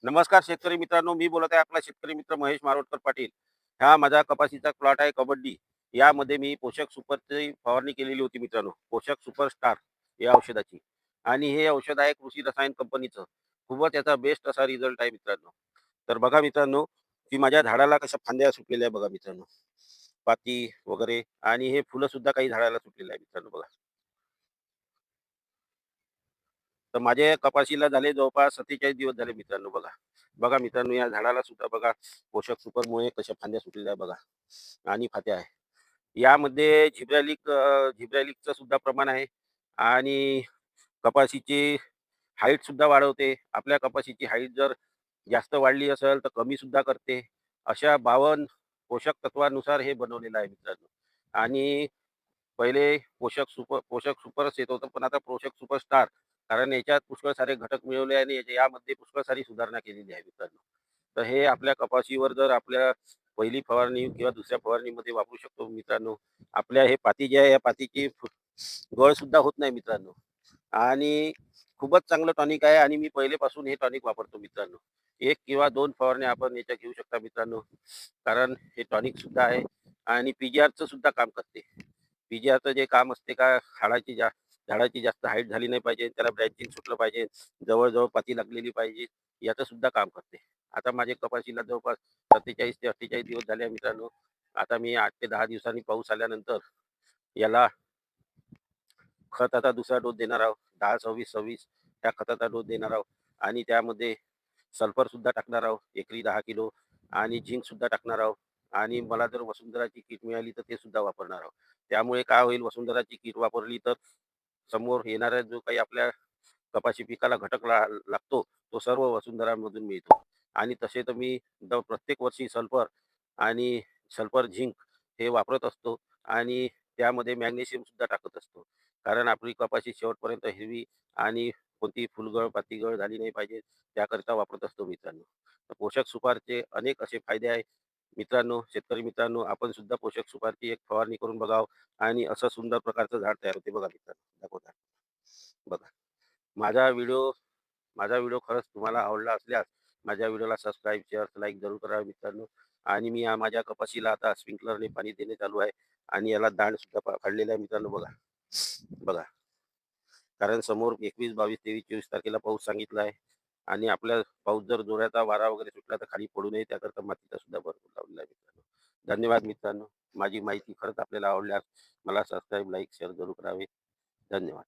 नमस्कार शेतकरी मित्रांनो, मी बोलत आहे आपला शेतकरी मित्र महेश मारोटकर पाटील. हा माझा कपाशीचा प्लॉट आहे कबड्डी. यामध्ये मी पोषक सुपरची फवारणी केलेली होती मित्रांनो, पोषक सुपर स्टार या औषधाची. आणि हे औषध आहे कृषी रसायन कंपनीचं. खूपच याचा बेस्ट असा रिझल्ट आहे मित्रांनो. तर बघा मित्रांनो, की माझ्या झाडाला कशा फांद्या सुटलेल्या आहे बघा मित्रांनो, पाती वगैरे. आणि हे फुलं सुद्धा काही झाडाला सुटलेलं आहे मित्रांनो बघा. तर माझ्या कपाशीला झाले जवळपास 47 दिवस झाले मित्रांनो बघा. बघा मित्रांनो, या झाडाला सुद्धा बघा पोषक सुपरमुळे कशा फांद्या सुटलेल्या आहे बघा आणि फात्या आहे. यामध्ये झिब्रॅलिकचं सुद्धा प्रमाण आहे. आणि कपाशीची हाईट सुद्धा वाढवते. आपल्या कपाशीची हाईट जर जास्त वाढली असेल तर कमी सुद्धा करते. अशा 52 पोषक तत्वानुसार हे बनवलेलं आहे मित्रांनो. आणि पहिले पोषक सुपरच येत होतं, पण आता पोषक सुपर स्टार, कारण याच्यात पुष्कळ सारे घटक मिळवले आणि यामध्ये पुष्कळ सारी सुधारणा केलेली आहे मित्रांनो. तर हे आपल्या कपाशीवर जर आपल्या पहिली फवारणी किंवा दुसऱ्या फवारणीमध्ये वापरू शकतो मित्रांनो. आपल्या हे पाती जे आहे, या पातीची गळ सुद्धा होत नाही मित्रांनो. आणि खूपच चांगलं टॉनिक आहे आणि मी पहिलेपासून हे टॉनिक वापरतो मित्रांनो. एक किंवा दोन फवारण्या आपण याच्या घेऊ शकता मित्रांनो. कारण हे टॉनिक सुद्धा आहे आणि पीजीआरचं सुद्धा काम करते. पीजीआरचं जे काम असते का, झाडाची जास्त हाईट झाली नाही पाहिजे, त्याला ब्रँचिंग सुटलं पाहिजे, जवळ पाती लागलेली पाहिजे, याचं सुद्धा काम करते. आता माझे कपाशीला जवळपास 47 ते 48 दिवस झाले आहे मित्रांनो. आता मी 8 ते 10 दिवसांनी पाऊस आल्यानंतर याला खताचा दुसरा डोस देणार आहोत. 10-26-26 त्या खताचा डोस देणार आहोत. आणि त्यामध्ये सल्फर सुद्धा टाकणार आहोत एकरी 10 किलो. आणि झिंक सुद्धा टाकणार आहोत. आणि मला जर वसुंधराची किट मिळाली तर ते सुद्धा वापरणार आहोत. त्यामुळे काय होईल, वसुंधराची किट वापरली तर समोर येणारा जो काही आपल्या कपाशी पिकाला घटक लागतो, तो सर्व वसुंधरामधून मिळतो. आणि तसे तर मी प्रत्येक वर्षी सल्फर आणि सल्फर झिंक हे वापरत असतो. आणि त्यामध्ये मॅग्नेशियम सुद्धा टाकत असतो. कारण आपली कपाशी शेवटपर्यंत हिरवी आणि कोणती फुलगळ पातीगळ झाली नाही पाहिजे, त्याकरिता वापरत असतो मित्रांनो. तर पोषक सुपारचे अनेक असे फायदे आहे मित्रांनो. शेतकरी मित्रांनो, आपण सुद्धा पोषक सुपारची एक फवारणी करून बघावं. आणि असं सुंदर प्रकारचं झाड तयार होते बघा मित्रांनो. दाखव झाड बघा. माझा व्हिडिओ माझा व्हिडिओ खरंच तुम्हाला आवडला असल्यास माझ्या व्हिडिओला सबस्क्राईब, शेअर, लाईक जरूर करा मित्रांनो. आणि मी माझ्या कपाशीला आता स्प्रिंकलरने पाणी देणे चालू आहे. आणि याला दांड सुद्धा काढलेला आहे मित्रांनो बघा. बघा, कारण समोर 21, 22, 23, 24 तारखेला पाऊस सांगितला आहे. आणि आपल्या पाऊस जर जोराचा वारा वगैरे सुटला तर खाली पडू नये, त्याकरता मातीचा सुद्धा भरपूर लावलेला आहे मित्रांनो. धन्यवाद मित्रांनो. माझी माहिती खरंच आपल्याला आवडल्यास मला सबस्क्राईब, लाईक, शेअर जरूर करावे. धन्यवाद.